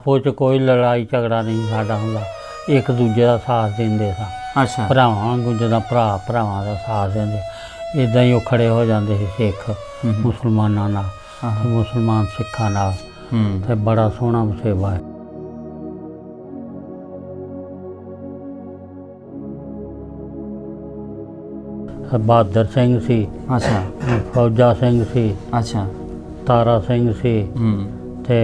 ਉਹ 'ਚ ਕੋਈ ਲੜਾਈ ਝਗੜਾ ਨਹੀਂ ਸਾਡਾ ਹੁੰਦਾ, ਇੱਕ ਦੂਜੇ ਦਾ ਸਾਥ ਦਿੰਦੇ ਸਾਂ। ਅੱਛਾ। ਭਰਾਵਾਂ ਵਾਂਗੂ ਜਿੱਦਾਂ ਭਰਾ ਭਰਾਵਾਂ ਦਾ ਸਾਥ ਦਿੰਦੇ, ਇੱਦਾਂ ਹੀ ਉਹ ਖੜੇ ਹੋ ਜਾਂਦੇ ਸੀ ਸਿੱਖ ਮੁਸਲਮਾਨਾਂ ਨਾਲ ਤੇ ਮੁਸਲਮਾਨ ਸਿੱਖਾਂ ਨਾਲ, ਤੇ ਬੜਾ ਸੋਹਣਾ ਵਸੇਬਾ ਹੈ। ਬਹਾਦਰ ਸਿੰਘ ਸੀ, ਅੱਛਾ, ਫੌਜਾ ਸਿੰਘ ਸੀ, ਅੱਛਾ, ਤਾਰਾ ਸਿੰਘ ਸੀ, ਤੇ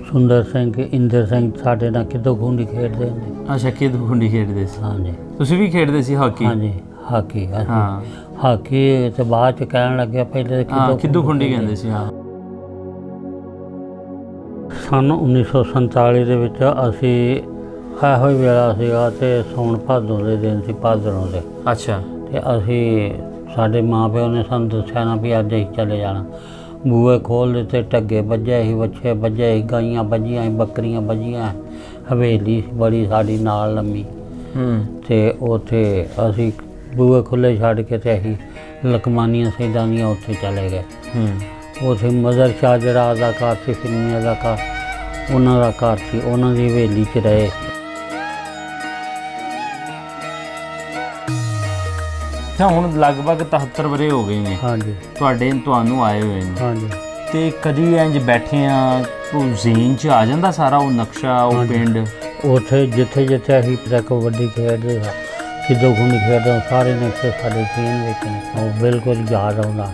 ਸੁੰਦਰ ਸਿੰਘ, ਇੰਦਰ ਸਿੰਘ ਸਾਡੇ ਨਾਲ ਕਿੱਦੋਂ ਖੂੰਡੀ ਖੇਡਦੇ ਹੁੰਦੇ। ਅੱਛਾ, ਕਿੱਦੋਂ ਖੁੰਡੀ ਖੇਡਦੇ ਸੀ? ਹਾਂਜੀ। ਤੁਸੀਂ ਵੀ ਖੇਡਦੇ ਸੀ ਹਾਕੀ? ਹਾਂਜੀ, ਹਾਕੀ। ਹਾਂ, ਹਾਕੀ ਤੇ ਬਾਅਦ ਚ ਕਹਿਣ ਲੱਗਿਆ, ਪਹਿਲੇ ਕਿੱਦੋਂ ਖੁੰਡੀ ਕਹਿੰਦੇ ਸੀ। ਹਾਂ। ਸਨ 1947 ਦੇ ਵਿੱਚ ਅਸੀਂ ਇਹੋ ਹੀ ਵੇਲਾ ਸੀਗਾ ਤੇ ਸਾਉਣ ਭਾਦੋਂ ਦੇ ਦਿਨ ਸੀ, ਭਾਦਰੋਂ ਦੇ। ਅੱਛਾ। ਤੇ ਅਸੀਂ, ਸਾਡੇ ਮਾਂ ਪਿਓ ਨੇ ਸਾਨੂੰ ਦੱਸਿਆ ਨਾ ਵੀ ਅੱਜ ਅਸੀਂ ਚਲੇ ਜਾਣਾ। ਬੂਹੇ ਖੋਲ੍ਹ ਦਿੱਤੇ, ਢੱਗੇ ਵੱਜੇ ਸੀ, ਵੱਛੇ ਵੱਜੇ ਸੀ, ਗਾਈਆਂ ਵੱਜੀਆਂ ਸੀ, ਬੱਕਰੀਆਂ ਵੱਜੀਆਂ। ਹਵੇਲੀ ਬੜੀ ਸਾਡੀ ਨਾਲ ਲੰਮੀ, ਤੇ ਉੱਥੇ ਅਸੀਂ ਬੂਹੇ ਖੁੱਲ੍ਹੇ ਛੱਡ ਕੇ ਤੇ ਅਸੀਂ ਲਕਮਾਨੀਆਂ ਸੈਦਾਂ ਦੀਆਂ ਉੱਥੇ ਚਲੇ ਗਏ। ਉੱਥੇ ਮਜ਼ਰ ਸ਼ਾਹ ਜਿਹੜਾ ਅਦਾਕਾਰ ਸੀ, ਫਿਲਮੀ ਅਦਾਕਾਰ, ਉਹਨਾਂ ਦਾ ਘਰ ਸੀ, ਉਹਨਾਂ ਦੀ ਹਵੇਲੀ 'ਚ ਰਹੇ। ਹੁਣ ਲਗਭਗ 73 ਵਰੇ ਹੋ ਗਏ ਨੇ। ਹਾਂਜੀ। ਤੁਹਾਨੂੰ ਆਏ ਹੋਏ ਨੇ। ਹਾਂਜੀ। ਤੇ ਕਦੀ ਇੰਜ ਬੈਠੇ ਆ, ਉਹ ਜ਼ਹੀਨ 'ਚ ਆ ਜਾਂਦਾ ਸਾਰਾ ਉਹ ਨਕਸ਼ਾ, ਉਹ ਪਿੰਡ? ਉੱਥੇ ਜਿੱਥੇ ਜਿੱਥੇ ਅਸੀਂ ਕਬੱਡੀ ਖੇਡਦੇ ਸਾਂ, ਕਿੱਦੋਂ ਖੁੰਡੀ ਖੇਡਦੇ, ਸਾਰੇ ਨਕਸ਼ੇ ਸਾਡੇ ਜ਼ਹੀਨ ਵਿੱਚ ਨੇ, ਉਹ ਬਿਲਕੁਲ ਯਾਦ ਆਉਂਦਾ।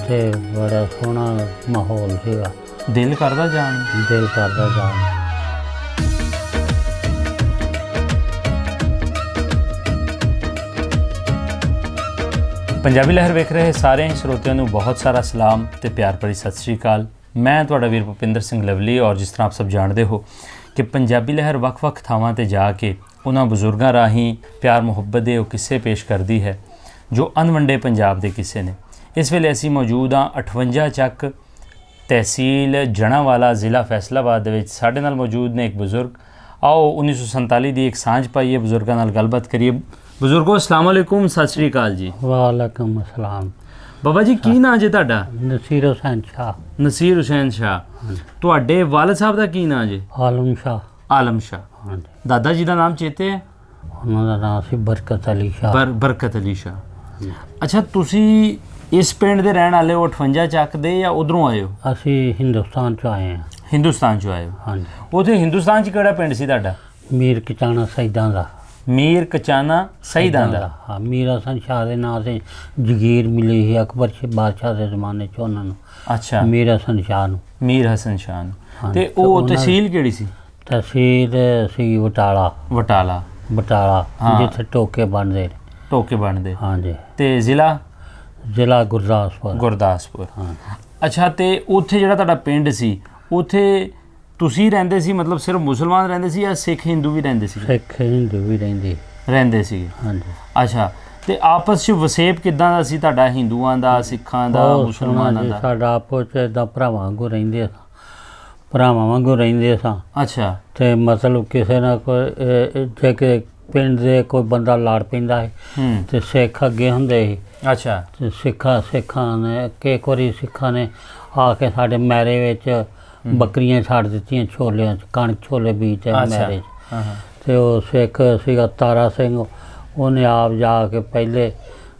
ਤੇ ਬੜਾ ਸੋਹਣਾ ਮਾਹੌਲ ਸੀਗਾ। ਦਿਲ ਕਰਦਾ ਜਾਣ ਪੰਜਾਬੀ ਲਹਿਰ ਵੇਖ ਰਹੇ ਸਾਰੇ ਸਰੋਤਿਆਂ ਨੂੰ ਬਹੁਤ ਸਾਰਾ ਸਲਾਮ ਤੇ ਪਿਆਰ ਭਰੀ ਸਤਿ ਸ਼੍ਰੀ ਅਕਾਲ। ਮੈਂ ਤੁਹਾਡਾ ਵੀਰ ਭੁਪਿੰਦਰ ਸਿੰਘ ਲਵਲੀ। ਔਰ ਜਿਸ ਤਰ੍ਹਾਂ ਆਪ ਸਭ ਜਾਣਦੇ ਹੋ ਕਿ ਪੰਜਾਬੀ ਲਹਿਰ ਵੱਖ-ਵੱਖ ਥਾਵਾਂ ਤੇ ਜਾ ਕੇ ਉਹਨਾਂ ਬਜ਼ੁਰਗਾਂ ਰਾਹੀਂ ਪਿਆਰ ਮੁਹੱਬਤ ਦੇ ਉਹ ਕਿੱਸੇ ਪੇਸ਼ ਕਰਦੀ ਹੈ ਜੋ ਅਣਵੰਡੇ ਪੰਜਾਬ ਦੇ ਕਿੱਸੇ ਨੇ। ਇਸ ਵੇਲੇ ਅਸੀਂ ਮੌਜੂਦ ਹਾਂ 58 ਚੱਕ, ਤਹਿਸੀਲ ਜਣਾਵਾਲਾ, ਜ਼ਿਲ੍ਹਾ ਫੈਸਲਾਬਾਦ ਦੇ ਵਿੱਚ। ਸਾਡੇ ਨਾਲ ਮੌਜੂਦ ਨੇ ਇੱਕ ਬਜ਼ੁਰਗ। ਆਓ 1947 ਦੀ ਇੱਕ ਸਾਂਝ ਪਾਈਏ, ਬਜ਼ੁਰਗਾਂ ਨਾਲ ਗੱਲਬਾਤ ਕਰੀਏ। ਬਜ਼ੁਰਗੋ ਅਸਲਾਮ ਵਾਲੇਕੁਮ, ਸਤਿ ਸ਼੍ਰੀ ਅਕਾਲ ਜੀ। ਵਾਲੇਕੁਮ ਅਸਲਾਮ। ਬਾਬਾ ਜੀ, ਕੀ ਨਾਂ ਜੇ ਤੁਹਾਡਾ? ਨਸੀਰ ਹੁਸੈਨ ਸ਼ਾਹ। ਨਸੀਰ ਹੁਸੈਨ ਸ਼ਾਹ। ਤੁਹਾਡੇ ਵਾਲਦ ਸਾਹਿਬ ਦਾ ਕੀ ਨਾਂ ਜੀ? ਆਲਮ ਸ਼ਾਹ। ਆਲਮ ਸ਼ਾਹ। ਹਾਂਜੀ। ਦਾਦਾ ਜੀ ਦਾ ਨਾਮ ਚੇਤੇ ਹੈ? ਉਹਨਾਂ ਦਾ ਨਾਮ ਸੀ ਬਰਕਤ ਅਲੀ ਸ਼ਾਹ। ਬਰਕਤ ਅਲੀ ਸ਼ਾਹ। ਅੱਛਾ, ਤੁਸੀਂ ਇਸ ਪਿੰਡ ਦੇ ਰਹਿਣ ਵਾਲੇ ਹੋ, 58 ਚੱਕ ਦੇ, ਜਾਂ ਉਧਰੋਂ ਆਏ ਹੋ? ਅਸੀਂ ਹਿੰਦੁਸਤਾਨ 'ਚੋਂ ਆਏ ਹਾਂ। ਹਿੰਦੁਸਤਾਨ 'ਚੋਂ ਆਏ ਹੋ? ਹਾਂਜੀ। ਉੱਥੇ ਹਿੰਦੁਸਤਾਨ 'ਚ ਕਿਹੜਾ ਪਿੰਡ ਸੀ ਤੁਹਾਡਾ? ਮੀਰ ਕਚਾਣਾ ਸਈਦਾਂ ਦਾ। ਮੀਰ ਕਚਾਣਾ ਸਈਦਾਂ ਦਾ। ਹਾਂ। ਮੀਰ ਹਸਨ ਸ਼ਾਹ ਦੇ ਨਾਂ 'ਤੇ ਜਗੀਰ ਮਿਲੀ ਸੀ ਅਕਬਰ ਬਾਦਸ਼ਾਹ ਦੇ ਜ਼ਮਾਨੇ 'ਚ ਉਹਨਾਂ ਨੂੰ। ਅੱਛਾ। ਮੀਰ ਹਸਨ ਸ਼ਾਹ ਨੂੰ। ਮੀਰ ਹਸਨ ਸ਼ਾਹ ਨੂੰ। ਤੇ ਉਹ ਤਹਿਸੀਲ ਕਿਹੜੀ ਸੀ? ਤਹਿਸੀਲ ਸੀ ਬਟਾਲਾ। ਬਟਾਲਾ। ਜਿੱਥੇ ਟੋਕੇ ਬਣਦੇ ਨੇ। ਹਾਂਜੀ। ਤੇ ਜ਼ਿਲ੍ਹਾ ਗੁਰਦਾਸਪੁਰ। ਹਾਂ। ਅੱਛਾ, ਤੇ ਉੱਥੇ ਜਿਹੜਾ ਤੁਹਾਡਾ ਪਿੰਡ ਸੀ, ਉੱਥੇ ਤੁਸੀਂ ਰਹਿੰਦੇ ਸੀ, ਮਤਲਬ ਸਿਰਫ ਮੁਸਲਮਾਨ ਰਹਿੰਦੇ ਸੀ ਜਾਂ ਸਿੱਖ ਹਿੰਦੂ ਵੀ ਰਹਿੰਦੇ ਸੀ? ਸਿੱਖ ਹਿੰਦੂ ਵੀ ਰਹਿੰਦੇ ਸੀ। ਹਾਂਜੀ। ਅੱਛਾ, ਤੇ ਆਪਸ 'ਚ ਵਸੇਬ ਕਿੱਦਾਂ ਦਾ ਸੀ ਤੁਹਾਡਾ, ਹਿੰਦੂਆਂ ਦਾ, ਸਿੱਖਾਂ ਦਾ, ਮੁਸਲਮਾਨਾਂ ਦਾ? ਸਾਡਾ ਆਪਸ 'ਚ ਇੱਦਾਂ ਭਰਾਵਾਂ ਵਾਂਗੂ ਰਹਿੰਦੇ ਸਾਂ। ਅੱਛਾ। ਤੇ ਮਤਲਬ ਕਿਸੇ ਨਾਲ ਕੋਈ ਜੇ ਕਿ ਪਿੰਡ ਦੇ ਕੋਈ ਬੰਦਾ ਲੜ ਪੈਂਦਾ ਹੈ ਤੇ ਸਿੱਖ ਅੱਗੇ ਹੁੰਦੇ ਸੀ। ਅੱਛਾ। ਤੇ ਸਿੱਖਾਂ ਨੇ ਇੱਕ ਵਾਰੀ ਸਿੱਖਾਂ ਨੇ ਆ ਕੇ ਸਾਡੇ ਮੈਰੇ ਵਿੱਚ ਬੱਕਰੀਆਂ ਛੱਡ ਦਿੱਤੀਆਂ, ਛੋਲਿਆਂ 'ਚ, ਕਣਕ ਛੋਲੇ ਬੀਜ ਮੈਰੇ 'ਚ। ਤੇ ਉਹ ਸਿੱਖ ਸੀਗਾ ਤਾਰਾ ਸਿੰਘ, ਉਹਨੇ ਆਪ ਜਾ ਕੇ ਪਹਿਲੇ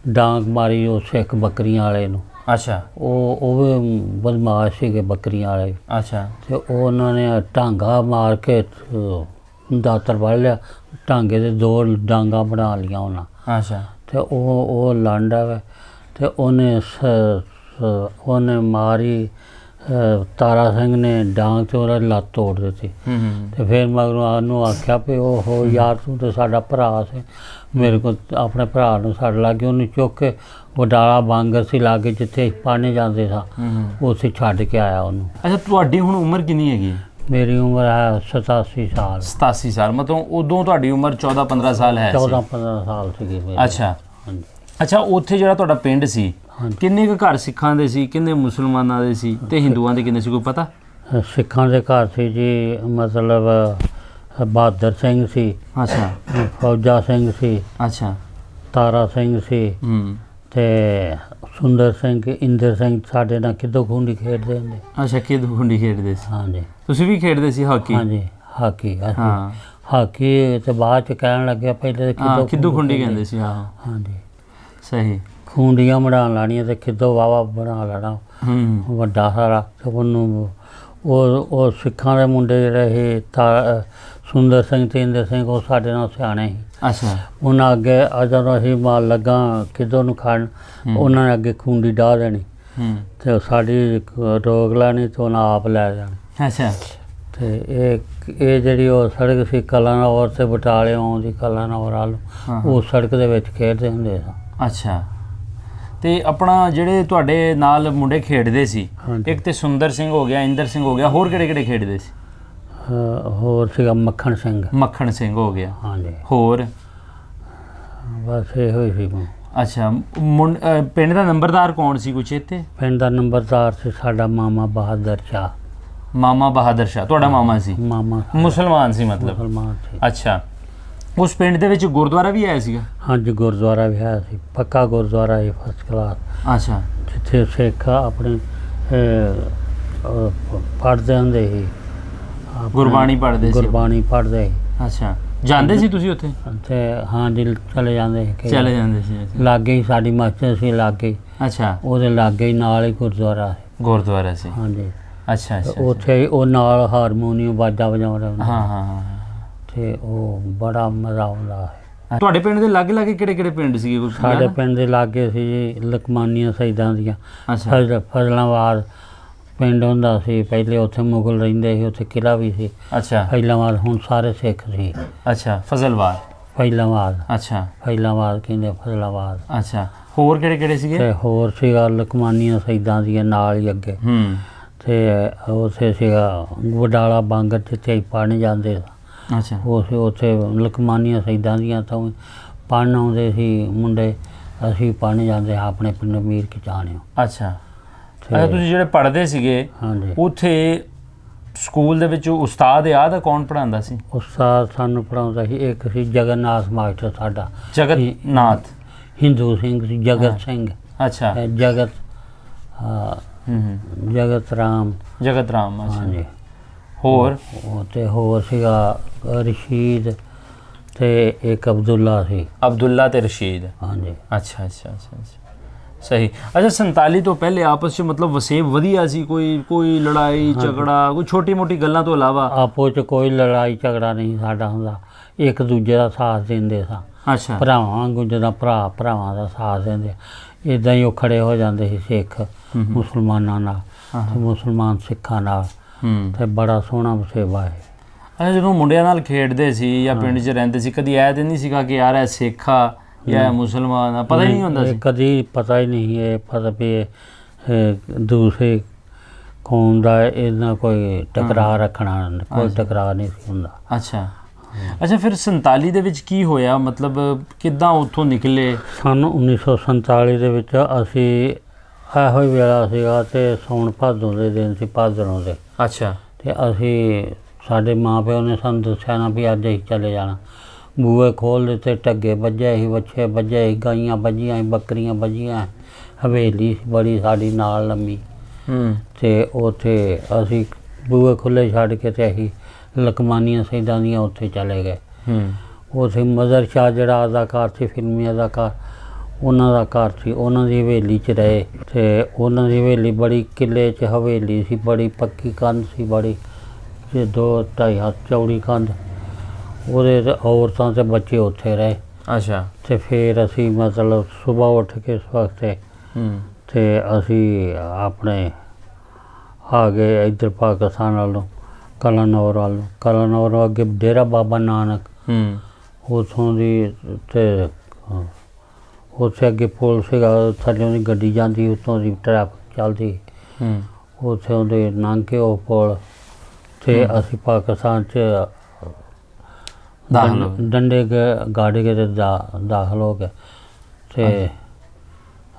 ਡਾਂਗ ਮਾਰੀ ਉਹ ਸਿੱਖ ਬੱਕਰੀਆਂ ਵਾਲੇ ਨੂੰ। ਅੱਛਾ। ਉਹ ਵੀ ਬਦਮਾਸ਼ ਸੀਗੇ ਬੱਕਰੀਆਂ ਵਾਲੇ। ਅੱਛਾ। ਤੇ ਉਹਨਾਂ ਨੇ ਟਾਂਗਾ ਮਾਰ ਕੇ ਦਾਤਰ ਵੜ ਲਿਆ, ਟਾਂਗੇ ਦੇ 2 ਡਾਂਗਾਂ ਬਣਾ ਲਈਆਂ ਉਹਨਾਂ। ਅੱਛਾ। ਤੇ ਉਹ ਲਾਂਡਾ ਵਾ, ਤੇ ਉਹਨੇ ਮਾਰੀ, ਤਾਰਾ ਸਿੰਘ ਨੇ ਡਾਂਗ ਤੇ ਉਹਦਾ ਲੱਤ ਤੋੜ ਦਿੱਤੀ। ਤੇ ਫਿਰ ਮਗਰੋਂ ਉਹਨੂੰ ਆਖਿਆ ਵੀ ਉਹ ਯਾਰ ਤੂੰ ਤਾਂ ਸਾਡਾ ਭਰਾ ਸੀ, ਮੇਰੇ ਕੋਲ ਆਪਣੇ ਭਰਾ ਨੂੰ ਸੱਟ ਲੱਗ ਗਈ। ਉਹਨੂੰ ਚੁੱਕ ਕੇ ਵਡਾਲਾ ਬਾਂਗਰ ਸੀ ਲਾਗੇ ਜਿੱਥੇ ਪਾਣੇ ਜਾਂਦੇ ਸਾਂ, ਉੱਥੇ ਛੱਡ ਕੇ ਆਇਆ ਉਹਨੂੰ। ਅੱਛਾ, ਤੁਹਾਡੀ ਹੁਣ ਉਮਰ ਕਿੰਨੀ ਹੈਗੀ? ਮੇਰੀ ਉਮਰ ਹੈ 87 ਸਾਲ। 87 ਸਾਲ, ਮਤਲਬ ਉਦੋਂ ਤੁਹਾਡੀ ਉਮਰ 14-15 ਸਾਲ ਹੈ? 14-15 ਸਾਲ ਸੀਗੀ ਮੇਰੀ। ਅੱਛਾ। ਅੱਛਾ, ਉੱਥੇ ਜਿਹੜਾ ਤੁਹਾਡਾ ਪਿੰਡ ਸੀ, ਕਿੰਨੇ ਕੁ ਘਰ ਸਿੱਖਾਂ ਦੇ ਸੀ, ਕਿੰਨੇ ਮੁਸਲਮਾਨਾਂ ਦੇ ਸੀ, ਤੇ ਹਿੰਦੂਆਂ ਦੇ ਕਿੰਨੇ ਸੀ, ਕੋਈ ਪਤਾ? ਸਿੱਖਾਂ ਦੇ ਘਰ ਸੀ ਜੀ, ਮਤਲਬ ਬਹਾਦਰ ਸਿੰਘ ਸੀ। ਅੱਛਾ। ਫੌਜਾ ਸਿੰਘ ਸੀ। ਅੱਛਾ। ਤਾਰਾ ਸਿੰਘ ਸੀ। ਤੇ ਸੁੰਦਰ ਸਿੰਘ ਇੰਦਰ ਸਿੰਘ ਸਾਡੇ ਨਾਲ ਕਿੱਦੋਂ ਖੂੰਡੀ ਖੇਡਦੇ ਹੁੰਦੇ। ਅੱਛਾ, ਕਿੱਦੋਂ ਖੁੰਡੀ ਖੇਡਦੇ ਸੀ? ਹਾਂਜੀ। ਤੁਸੀਂ ਵੀ ਖੇਡਦੇ ਸੀ ਹਾਕੀ? ਹਾਂਜੀ, ਹਾਕੀ। ਹਾਂ, ਹਾਕੀ ਤੇ ਬਾਅਦ ਚ ਕਹਿਣ ਲੱਗਿਆ, ਪਹਿਲੇ ਕਿੱਦੋਂ ਖੁੰਡੀ ਕਹਿੰਦੇ ਸੀ। ਹਾਂ, ਹਾਂਜੀ, ਸਹੀ। ਖੂੰਡੀਆਂ ਬਣਾ ਲੈਣੀਆਂ ਤੇ ਕਿੱਦੋਂ ਵਾਵਾ ਬਣਾ ਲੈਣਾ ਵੱਡਾ ਸਾਰਾ। ਤੇ ਉਹਨੂੰ ਉਹ ਸਿੱਖਾਂ ਦੇ ਮੁੰਡੇ ਜਿਹੜੇ ਸੀ ਸੁੰਦਰ ਸਿੰਘ ਤੇ ਇੰਦਰ ਸਿੰਘ, ਉਹ ਸਾਡੇ ਨਾਲ ਸਿਆਣੇ ਸੀ। ਅੱਛਾ। ਉਹਨਾਂ ਅੱਗੇ ਜਦੋਂ ਅਸੀਂ ਮਾਲ ਲੱਗਾ ਕਿੱਦੋਂ ਨੂੰ ਖਾਣ, ਉਹਨਾਂ ਨੇ ਅੱਗੇ ਖੂੰਡੀ ਡਾਹ ਦੇਣੀ ਤੇ ਸਾਡੀ ਰੋਕ ਲੈਣੀ ਤੇ ਉਹਨਾਂ ਆਪ ਲੈ ਜਾਣੀ। ਅੱਛਾ। ਤੇ ਇਹ ਜਿਹੜੀ ਉਹ ਸੜਕ ਸੀ ਕਲਾਨੌਰ ਤੇ ਬਟਾਲੇ ਆਉਂਦੀ ਕਲਾਨੌਰ ਵੱਲ, ਉਹ ਸੜਕ ਦੇ ਵਿੱਚ ਖੇਡਦੇ ਹੁੰਦੇ ਸੀ। ਅੱਛਾ। ਤੇ ਆਪਣਾ ਜਿਹੜੇ ਤੁਹਾਡੇ ਨਾਲ ਮੁੰਡੇ ਖੇਡਦੇ ਸੀ, ਇੱਕ ਤੇ ਸੁੰਦਰ ਸਿੰਘ ਹੋ ਗਿਆ, ਇੰਦਰ ਸਿੰਘ ਹੋ ਗਿਆ, ਹੋਰ ਕਿਹੜੇ ਕਿਹੜੇ ਖੇਡਦੇ ਸੀ? ਹੋਰ ਸੀਗਾ ਮੱਖਣ ਸਿੰਘ। ਮੱਖਣ ਸਿੰਘ ਹੋ ਗਿਆ। ਹਾਂਜੀ। ਹੋਰ? ਬਸ ਇਹੋ ਹੀ ਸੀ। ਅੱਛਾ। ਪਿੰਡ ਦਾ ਨੰਬਰਦਾਰ ਕੌਣ ਸੀ, ਕੁਛ ਇੱਥੇ? ਪਿੰਡ ਦਾ ਨੰਬਰਦਾਰ ਸੀ ਸਾਡਾ ਮਾਮਾ ਬਹਾਦਰ ਸ਼ਾਹ। ਮਾਮਾ ਬਹਾਦਰ ਸ਼ਾਹ ਤੁਹਾਡਾ ਮਾਮਾ ਸੀ? ਮਾਮਾ ਮੁਸਲਮਾਨ ਸੀ ਮਤਲਬ? ਮੁਸਲਮਾਨ ਸੀ। ਅੱਛਾ। ਉਸ ਪਿੰਡ ਦੇ ਵਿੱਚ ਗੁਰਦੁਆਰਾ ਵੀ ਆਇਆ ਸੀਗਾ? ਹਾਂਜੀ, ਗੁਰਦੁਆਰਾ ਵੀ ਹੈ ਸੀ, ਪੱਕਾ ਗੁਰਦੁਆਰਾ ਹੈ, ਫਸਟ ਕਲਾਸ। ਅੱਛਾ। ਜਿੱਥੇ ਸਿੱਖ ਆਪਣੇ ਪੜ੍ਹਦੇ ਹੁੰਦੇ ਸੀ, ਗੁਰਬਾਣੀ ਪੜ੍ਹਦੇ ਸੀ? ਗੁਰਬਾਣੀ ਪੜ੍ਹਦੇ ਸੀ। ਅੱਛਾ। ਜਾਂਦੇ ਸੀ ਤੁਸੀਂ ਉੱਥੇ? ਤੇ ਹਾਂਜੀ, ਚਲੇ ਜਾਂਦੇ ਸੀ। ਚਲੇ ਜਾਂਦੇ ਸੀ। ਲਾਗੇ ਹੀ ਸਾਡੀ ਮਸਜਿਦ ਸੀ, ਲਾਗੇ। ਅੱਛਾ। ਉਹਦੇ ਲਾਗੇ ਹੀ ਨਾਲ ਹੀ ਗੁਰਦੁਆਰਾ ਸੀ। ਗੁਰਦੁਆਰਾ ਸੀ? ਹਾਂਜੀ। ਅੱਛਾ। ਉੱਥੇ ਉਹ ਨਾਲ ਹਾਰਮੋਨੀਅਮ ਵਾਜਾ ਵਜਾਉਂਦੇ ਹੁੰਦੇ। ਹਾਂ ਹਾਂ ਹਾਂ। ਤੇ ਉਹ ਬੜਾ ਮਜ਼ਾ ਆਉਂਦਾ ਹੈ। ਤੁਹਾਡੇ ਪਿੰਡ ਦੇ ਲਾਗੇ ਲਾਗੇ ਕਿਹੜੇ ਕਿਹੜੇ ਪਿੰਡ ਸੀਗੇ ਕੋਈ? ਸਾਡੇ ਪਿੰਡ ਦੇ ਲਾਗੇ ਸੀ ਜੀ ਲਕਮਾਨੀਆਂ ਸ਼ਹੀਦਾਂ ਦੀਆਂ। ਅੱਛਾ। ਫਜ਼ਲਾਬਾਦ ਪਿੰਡ ਹੁੰਦਾ ਸੀ ਪਹਿਲੇ, ਉੱਥੇ ਮੁਗਲ ਰਹਿੰਦੇ ਸੀ, ਉੱਥੇ ਕਿਲ੍ਹਾ ਵੀ ਸੀ। ਅੱਛਾ। ਫਜ਼ਲਾਬਾਦ ਹੁਣ ਸਾਰੇ ਸਿੱਖ ਸੀ। ਅੱਛਾ। ਫਜ਼ਲਵਾਦ? ਫਜ਼ਲਾਬਾਦ। ਅੱਛਾ। ਫਜ਼ਲਾਬਾਦ ਕਹਿੰਦੇ, ਫਜ਼ਲਾਬਾਦ। ਅੱਛਾ। ਹੋਰ ਕਿਹੜੇ ਕਿਹੜੇ ਸੀਗੇ? ਤੇ ਹੋਰ ਸੀਗਾ ਲਕਮਾਨੀਆਂ ਸ਼ਹੀਦਾਂ ਦੀਆਂ ਨਾਲ ਹੀ ਅੱਗੇ। ਤੇ ਉੱਥੇ ਸੀਗਾ ਵਡਾਲਾ ਬਾਂਗਰ ਜਿੱਥੇ ਪੜ੍ਹਨ ਜਾਂਦੇ ਸੀ। ਅੱਛਾ। ਉੱਥੇ ਲਕਮਾਨੀਆਂ ਸ਼ਹੀਦਾਂ ਦੀਆਂ ਤੋਂ ਪੜ੍ਹਨ ਆਉਂਦੇ ਸੀ ਮੁੰਡੇ, ਅਸੀਂ ਪੜ੍ਹਨ ਜਾਂਦੇ ਹਾਂ ਆਪਣੇ ਪਿੰਡ ਮੀਰ ਕਿਚਾਣਿਓ। ਅੱਛਾ। ਅੱਛਾ, ਤੁਸੀਂ ਜਿਹੜੇ ਪੜ੍ਹਦੇ ਸੀਗੇ ਹਾਂਜੀ, ਉੱਥੇ ਸਕੂਲ ਦੇ ਵਿੱਚ ਉਸਤਾਦ ਯਾਦ ਆ ਕੌਣ ਪੜ੍ਹਾਉਂਦਾ ਸੀ? ਉਸਤਾਦ ਸਾਨੂੰ ਪੜ੍ਹਾਉਂਦਾ ਸੀ ਇੱਕ ਸੀ ਜਗਨਨਾਥ ਮਾਸਟਰ ਸਾਡਾ। ਜਗਨਨਾਥ? ਹਿੰਦੂ ਸਿੰਘ ਸੀ, ਜਗਤ ਸਿੰਘ। ਅੱਛਾ। ਜਗਤ ਜਗਤ ਰਾਮ। ਜਗਤ ਰਾਮ। ਹਾਂਜੀ। ਹੋਰ? ਤੇ ਹੋਰ ਸੀਗਾ ਰਸ਼ੀਦ ਤੇ ਇੱਕ ਅਬਦੁੱਲਾ ਸੀ। ਅਬਦੁੱਲਾ ਤੇ ਰਸ਼ੀਦ? ਹਾਂਜੀ। ਅੱਛਾ ਅੱਛਾ ਅੱਛਾ ਅੱਛਾ, ਸਹੀ। ਅੱਛਾ, 47 ਤੋਂ ਪਹਿਲੇ ਆਪਸ 'ਚ ਮਤਲਬ ਵਸੇਬ ਵਧੀਆ ਸੀ? ਕੋਈ ਲੜਾਈ ਝਗੜਾ, ਕੋਈ ਛੋਟੀ ਮੋਟੀ ਗੱਲਾਂ ਤੋਂ ਇਲਾਵਾ? ਆਪੋ 'ਚ ਕੋਈ ਲੜਾਈ ਝਗੜਾ ਨਹੀਂ ਸਾਡਾ ਹੁੰਦਾ, ਇੱਕ ਦੂਜੇ ਦਾ ਸਾਥ ਦਿੰਦੇ ਸਾਂ। ਅੱਛਾ। ਭਰਾਵਾਂ ਵਾਂਗੂ ਜਿੱਦਾਂ ਭਰਾ ਭਰਾਵਾਂ ਦਾ ਸਾਥ ਦਿੰਦੇ, ਇੱਦਾਂ ਹੀ ਉਹ ਖੜੇ ਹੋ ਜਾਂਦੇ ਸੀ ਸਿੱਖ ਮੁਸਲਮਾਨਾਂ ਨਾਲ ਤੇ ਮੁਸਲਮਾਨ ਸਿੱਖਾਂ ਨਾਲ। ਤੇ ਬੜਾ ਸੋਹਣਾ ਵਸੇਬਾ ਹੈ। ਅੱਛਾ, ਜਦੋਂ ਮੁੰਡਿਆਂ ਨਾਲ ਖੇਡਦੇ ਸੀ ਜਾਂ ਪਿੰਡ 'ਚ ਰਹਿੰਦੇ ਸੀ, ਕਦੀ ਇਹ ਤਾਂ ਨਹੀਂ ਸੀਗਾ ਕਿ ਯਾਰ ਇਹ ਸਿੱਖ ਆ ਜਾਂ ਮੁਸਲਮਾਨ ਆ? ਪਤਾ ਹੀ ਨਹੀਂ ਹੁੰਦਾ ਸੀ? ਕਦੀ ਪਤਾ ਹੀ ਨਹੀਂ। ਇਹ ਪਤਾ ਵੀ ਦੂਸਰੇ ਕੌਮ ਦਾ ਇਹਨਾਂ ਕੋਈ ਟਕਰਾਅ ਰੱਖਣਾ, ਕੋਈ ਟਕਰਾਅ ਨਹੀਂ ਸੀ ਹੁੰਦਾ। ਅੱਛਾ। ਅੱਛਾ, ਫਿਰ 47 ਦੇ ਵਿੱਚ ਕੀ ਹੋਇਆ, ਮਤਲਬ ਕਿੱਦਾਂ ਉੱਥੋਂ ਨਿਕਲੇ? ਸਾਨੂੰ 1947 ਦੇ ਵਿੱਚ ਅਸੀਂ ਇਹੋ ਹੀ ਵੇਲਾ ਸੀਗਾ ਤੇ ਸਾਉਣ ਭਾਦੋਂ ਦੇ ਦਿਨ ਸੀ, ਭਾਦਰੋਂ ਦੇ। ਅੱਛਾ। ਤੇ ਅਸੀਂ ਸਾਡੇ ਮਾਂ ਪਿਓ ਨੇ ਸਾਨੂੰ ਦੱਸਿਆ ਨਾ ਵੀ ਅੱਜ ਅਸੀਂ ਚਲੇ ਜਾਣਾ। ਬੂਹੇ ਖੋਲ੍ਹ ਦਿੱਤੇ, ਢੱਗੇ ਵੱਜੇ ਸੀ, ਵੱਛੇ ਵੱਜੇ ਸੀ, ਗਾਈਆਂ ਵੱਜੀਆਂ ਸੀ, ਬੱਕਰੀਆਂ ਵੱਜੀਆਂ। ਹਵੇਲੀ ਸੀ ਬੜੀ ਸਾਡੀ ਨਾਲ ਲੰਮੀ। ਤੇ ਉੱਥੇ ਅਸੀਂ ਬੂਹੇ ਖੁੱਲ੍ਹੇ ਛੱਡ ਕੇ ਤੇ ਅਸੀਂ ਲਕਮਾਨੀਆਂ ਸ਼ਹੀਦਾਂ ਦੀਆਂ ਉੱਥੇ ਚਲੇ ਗਏ। ਉੱਥੇ ਮਜ਼ਰ ਸ਼ਾਹ ਜਿਹੜਾ ਅਦਾਕਾਰ ਸੀ, ਫਿਲਮੀ ਅਦਾਕਾਰ, ਉਹਨਾਂ ਦਾ ਘਰ ਸੀ, ਉਹਨਾਂ ਦੀ ਹਵੇਲੀ 'ਚ ਰਹੇ। ਤੇ ਉਹਨਾਂ ਦੀ ਹਵੇਲੀ ਬੜੀ ਕਿਲੇ 'ਚ ਹਵੇਲੀ ਸੀ, ਬੜੀ ਪੱਕੀ ਕੰਧ ਸੀ, ਬੜੀ 2-2.5 ਹੱਥ ਚੌੜੀ ਕੰਧ। ਉਹਦੇ ਔਰਤਾਂ ਤੇ ਬੱਚੇ ਉੱਥੇ ਰਹੇ। ਅੱਛਾ। ਤੇ ਫਿਰ ਅਸੀਂ ਮਤਲਬ ਸੁਬਾਹ ਉੱਠ ਕੇ ਇਸ ਵਕਤ ਤੇ ਅਸੀਂ ਆਪਣੇ ਆ ਗਏ ਇੱਧਰ ਪਾਕਿਸਤਾਨ ਵੱਲੋਂ, ਕਲਾਨੌਰ ਵੱਲ। ਕਲਾਨੌਰ ਅੱਗੇ ਡੇਰਾ ਬਾਬਾ ਨਾਨਕ, ਉੱਥੋਂ ਦੀ ਤੇ ਉੱਥੇ ਅੱਗੇ ਪੁਲ ਸੀਗਾ, ਥੱਲਿਓਂ ਦੀ ਗੱਡੀ ਜਾਂਦੀ, ਉੱਤੋਂ ਦੀ ਟ੍ਰੈਫਿਕ ਚੱਲਦੀ। ਉੱਥੇ ਉਹਦੇ ਲੰਘ ਕੇ ਉਹ ਪੁਲ ਤੇ ਅਸੀਂ ਪਾਕਿਸਤਾਨ 'ਚ ਡੰਡੇ ਗਾੜ ਕੇ ਤੇ ਦਾਖਲ ਹੋ ਗਏ ਤੇ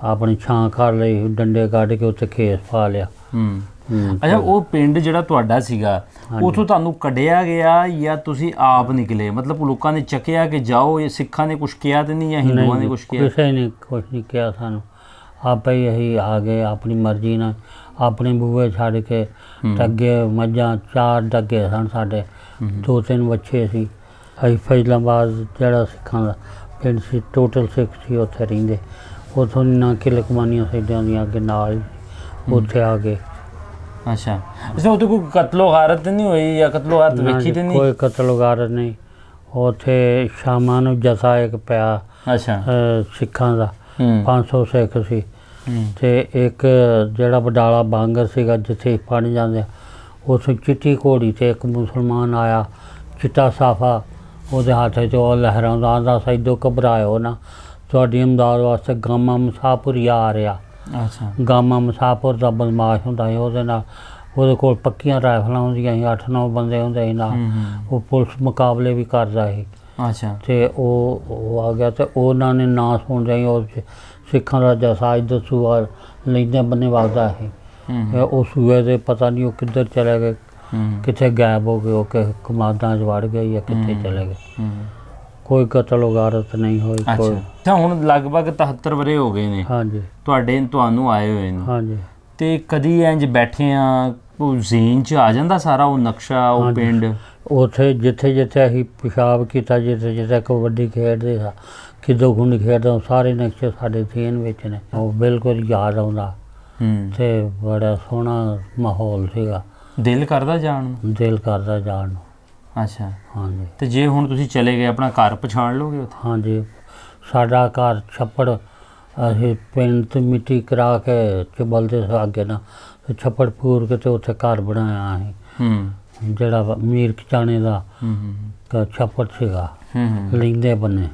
ਆਪਣੀ ਛਾਂ ਕਰ ਲਈ, ਡੰਡੇ ਕੱਢ ਕੇ ਉੱਥੇ ਖੇਸ ਪਾ ਲਿਆ। ਅੱਛਾ, ਉਹ ਪਿੰਡ ਜਿਹੜਾ ਤੁਹਾਡਾ ਸੀਗਾ ਉੱਥੋਂ ਤੁਹਾਨੂੰ ਕੱਢਿਆ ਗਿਆ ਜਾਂ ਤੁਸੀਂ ਆਪ ਨਿਕਲੇ? ਮਤਲਬ ਲੋਕਾਂ ਨੇ ਚੱਕਿਆ ਕਿ ਜਾਓ, ਇਹ ਸਿੱਖਾਂ ਨੇ ਕੁਛ ਕਿਹਾ ਤੇ ਨਹੀਂ ਜਾਂ ਹਿੰਦੂਆਂ ਨੇ ਕੁਛ ਕਿਹਾ? ਕਿਸੇ ਨੇ ਕੁਛ ਨਹੀਂ ਕਿਹਾ ਸਾਨੂੰ, आपे ही अही आ गए अपनी मर्जी ਨਾਲ अपने बूहे छड़ के डगे मझां 4 डगे सन साडे 2-3 बच्चे सी ਅਸੀਂ ਫੈਸਲਾਬਾਦ ਜਿਹੜਾ ਸਿੱਖਾਂ ਦਾ ਪਿੰਡ ਸੀ ਟੋਟਲ ਸਿੱਖ ਸੀ ਉੱਥੇ ਰਹਿੰਦੇ ਉੱਥੋਂ ਨਾ ਕਿਲੇ ਕਮਾਨੀਆਂ ਸਾਈਡਾਂ ਦੀਆਂ ਅੱਗੇ ਨਾਲ ਹੀ ਉੱਥੇ ਆ ਗਏ ਅੱਛਾ ਅੱਛਾ ਉੱਥੇ ਕੋਈ ਕਤਲੋ ਗਾਰਤ ਨਹੀਂ ਹੋਈ ਜਾਂ ਕਤਲੋ ਗਾਰਤ ਵੇਖੀ ਤੇ ਨਹੀਂ ਕੋਈ ਕਤਲ ਗਾਰਤ ਨਹੀਂ ਉੱਥੇ ਸ਼ਾਮਾਂ ਨੂੰ ਜਥਾ ਇੱਕ ਪਿਆ ਅੱਛਾ ਸਿੱਖਾਂ ਦਾ 500 ਸਿੱਖ ਸੀ ਤੇ ਇੱਕ ਜਿਹੜਾ ਵਡਾਲਾ ਬਾਂਗਰ ਸੀਗਾ ਜਿੱਥੇ ਪੜ੍ਹਨ ਜਾਂਦੇ ਉੱਥੋਂ ਚਿੱਟੀ ਘੋੜੀ ਤੇ ਇੱਕ ਮੁਸਲਮਾਨ ਆਇਆ ਚਿੱਟਾ ਸਾਫਾ ਉਹਦੇ ਹੱਥ 'ਚ ਉਹ ਲਹਿਰਾਉਂਦਾ ਆਂਦਾ ਸੈਦੋ ਘਬਰਾਇਓ ਨਾ ਤੁਹਾਡੀ ਇਮਦਾਦ ਵਾਸਤੇ ਗਾਮਾ ਮੁਸਾਫਿਰ ਆ ਰਿਹਾ ਅੱਛਾ ਗਾਮਾ ਮੁਸਾਫਿਰ ਦਾ ਬਦਮਾਸ਼ ਹੁੰਦਾ ਸੀ ਉਹਦੇ ਨਾਲ ਉਹਦੇ ਕੋਲ ਪੱਕੀਆਂ ਰਾਈਫਲਾਂ ਹੁੰਦੀਆਂ ਸੀ 8-9 ਬੰਦੇ ਹੁੰਦੇ ਸੀ ਨਾਲ ਉਹ ਪੁਲਿਸ ਮੁਕਾਬਲੇ ਵੀ ਕਰਦਾ ਸੀ ਅੱਛਾ ਤੇ ਉਹ ਆ ਗਿਆ ਤੇ ਉਹਨਾਂ ਨੇ ਨਾਂ ਸੁਣਦੇ ਹੀ ਉਹ ਸਿੱਖਾਂ ਦਾ ਜਥਾ ਇੱਧਰ ਸੂਆ ਲੈਂਦੇ ਬੰਨੇ ਵਗਦਾ ਸੀ ਉਹ ਸੂਏ ਦੇ ਪਤਾ ਨਹੀਂ ਉਹ ਕਿੱਧਰ ਚਲੇ ਗਏ ਕਿੱਥੇ ਗਾਇਬ ਹੋ ਗਏ ਉਹ ਕਿ ਕਮਾਦਾਂ 'ਚ ਵੜ ਗਏ ਜਾਂ ਕਿੱਥੇ ਚਲੇ ਗਏ ਕੋਈ ਕਤਲ ਗਾਰਤ ਨਹੀਂ ਹੋਈ ਕੋਈ ਅੱਛਾ ਹੁਣ ਲਗਭਗ 73 ਵਰੇ ਹੋ ਗਏ ਨੇ ਹਾਂਜੀ ਤੁਹਾਨੂੰ ਆਏ ਹੋਏ ਨੇ ਹਾਂਜੀ ਤੇ ਕਦੀ ਇੰਜ ਬੈਠੇ ਆ ਉਹ ਜ਼ੀਨ 'ਚ ਆ ਜਾਂਦਾ ਸਾਰਾ ਉਹ ਨਕਸ਼ਾ ਉਹ ਪਿੰਡ ਉੱਥੇ ਜਿੱਥੇ ਜਿੱਥੇ ਅਸੀਂ ਪਿਸ਼ਾਬ ਕੀਤਾ ਜਿੱਥੇ ਜਿੱਥੇ ਕਬੱਡੀ ਖੇਡਦੇ ਸਾਂ ਕਿੱਦੋਂ ਖੁੰਡ ਖੇਡਦਾ ਸਾਰੇ ਨਕਸ਼ੇ ਸਾਡੇ ਜ਼ੀਨ ਵਿੱਚ ਨੇ ਉਹ ਬਿਲਕੁਲ ਯਾਦ ਆਉਂਦਾ ਤੇ ਬੜਾ ਸੋਹਣਾ ਮਾਹੌਲ ਸੀਗਾ ਦਿਲ ਕਰਦਾ ਜਾਣ ਨੂੰ ਦਿਲ ਕਰਦਾ ਜਾਣ ਨੂੰ ਅੱਛਾ ਹਾਂਜੀ ਤੇ ਜੇ ਹੁਣ ਤੁਸੀਂ ਚਲੇ ਗਏ ਆਪਣਾ ਘਰ ਪਛਾਣ ਲਓਗੇ ਉੱਥੇ ਹਾਂਜੀ ਸਾਡਾ ਘਰ ਛੱਪੜ ਅਸੀਂ ਪਿੰਡ ਤੋਂ ਮਿੱਟੀ ਕਰਾ ਕੇ ਚਬਲਦੇ ਸੀ ਅੱਗੇ ਨਾ ਤੇ ਛੱਪੜ ਪੂਰ ਕੇ ਤੇ ਉੱਥੇ ਘਰ ਬਣਾਇਆ ਅਸੀਂ ਜਿਹੜਾ ਮੀਰ ਖਿਚਾਣੇ ਦਾ ਛੱਪੜ ਸੀਗਾ ਲਿੰਦੇ ਬੰਨੇ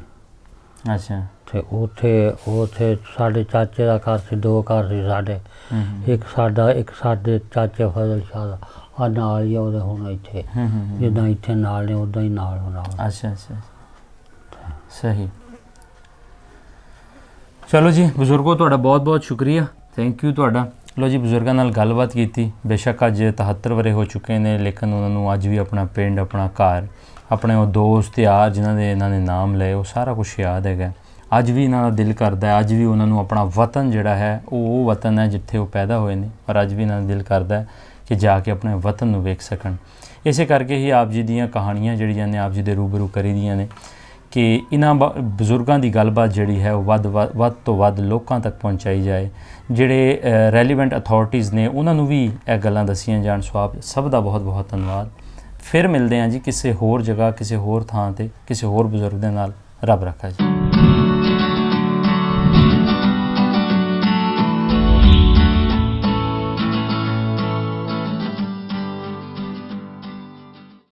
ਅੱਛਾ ਤੇ ਉੱਥੇ ਸਾਡੇ ਚਾਚੇ ਦਾ ਘਰ ਸੀ 2 ਘਰ ਸੀ ਸਾਡੇ ਇੱਕ ਸਾਡੇ ਚਾਚੇ ਫਜ਼ਲ ਸ਼ਾਹ ਦਾ ਆ ਨਾਲ ਹੀ ਉਹਦੇ ਹੁਣ ਇੱਥੇ ਜਿੱਦਾਂ ਇੱਥੇ ਨਾਲ ਨੇ ਉੱਦਾਂ ਹੀ ਨਾਲ ਹੋਣਾ ਅੱਛਾ ਅੱਛਾ ਸਹੀ ਚਲੋ ਜੀ ਬਜ਼ੁਰਗੋ ਤੁਹਾਡਾ ਬਹੁਤ ਬਹੁਤ ਸ਼ੁਕਰੀਆ ਥੈਂਕ ਯੂ ਤੁਹਾਡਾ ਲੋ ਜੀ ਬਜ਼ੁਰਗਾਂ ਨਾਲ ਗੱਲਬਾਤ ਕੀਤੀ ਬੇਸ਼ੱਕ ਅੱਜ 73 ਵਰੇ ਹੋ ਚੁੱਕੇ ਨੇ ਲੇਕਿਨ ਉਹਨਾਂ ਨੂੰ ਅੱਜ ਵੀ ਆਪਣਾ ਪਿੰਡ ਆਪਣਾ ਘਰ ਆਪਣੇ ਉਹ ਦੋਸਤ ਯਾਰ ਜਿਨ੍ਹਾਂ ਦੇ ਇਹਨਾਂ ਨੇ ਨਾਮ ਲਏ ਉਹ ਸਾਰਾ ਕੁਝ ਯਾਦ ਹੈਗਾ ਅੱਜ ਵੀ ਇਹਨਾਂ ਦਾ ਦਿਲ ਕਰਦਾ ਹੈ ਅੱਜ ਵੀ ਉਹਨਾਂ ਨੂੰ ਆਪਣਾ ਵਤਨ ਜਿਹੜਾ ਹੈ ਉਹ ਵਤਨ ਹੈ ਜਿੱਥੇ ਉਹ ਪੈਦਾ ਹੋਏ ਨੇ ਪਰ ਅੱਜ ਵੀ ਇਹਨਾਂ ਦਾ ਦਿਲ ਕਰਦਾ ਹੈ ਕਿ ਜਾ ਕੇ ਆਪਣੇ ਵਤਨ ਨੂੰ ਵੇਖ ਸਕਣ ਇਸੇ ਕਰਕੇ ਹੀ ਆਪ ਜੀ ਦੀਆਂ ਕਹਾਣੀਆਂ ਜਿਹੜੀਆਂ ਨੇ ਆਪ ਜੀ ਦੇ ਰੂਬਰੂ ਕਰੀ ਦੀਆਂ ਨੇ ਕਿ ਇਹਨਾਂ ਬਜ਼ੁਰਗਾਂ ਦੀ ਗੱਲਬਾਤ ਜਿਹੜੀ ਹੈ ਉਹ ਵੱਧ ਤੋਂ ਵੱਧ ਲੋਕਾਂ ਤੱਕ ਪਹੁੰਚਾਈ ਜਾਏ ਜਿਹੜੇ ਰੈਲੀਵੈਂਟ ਅਥਾਰਟੀਜ਼ ਨੇ ਉਹਨਾਂ ਨੂੰ ਵੀ ਇਹ ਗੱਲਾਂ ਦੱਸੀਆਂ ਜਾਣ ਸਭ ਦਾ ਬਹੁਤ ਬਹੁਤ ਧੰਨਵਾਦ ਫਿਰ ਮਿਲਦੇ ਹਾਂ ਜੀ ਕਿਸੇ ਹੋਰ ਜਗ੍ਹਾ ਕਿਸੇ ਹੋਰ ਥਾਂ ਤੇ ਕਿਸੇ ਹੋਰ ਬਜ਼ੁਰਗ ਦੇ ਨਾਲ ਰੱਬ ਰੱਖਾ ਜੀ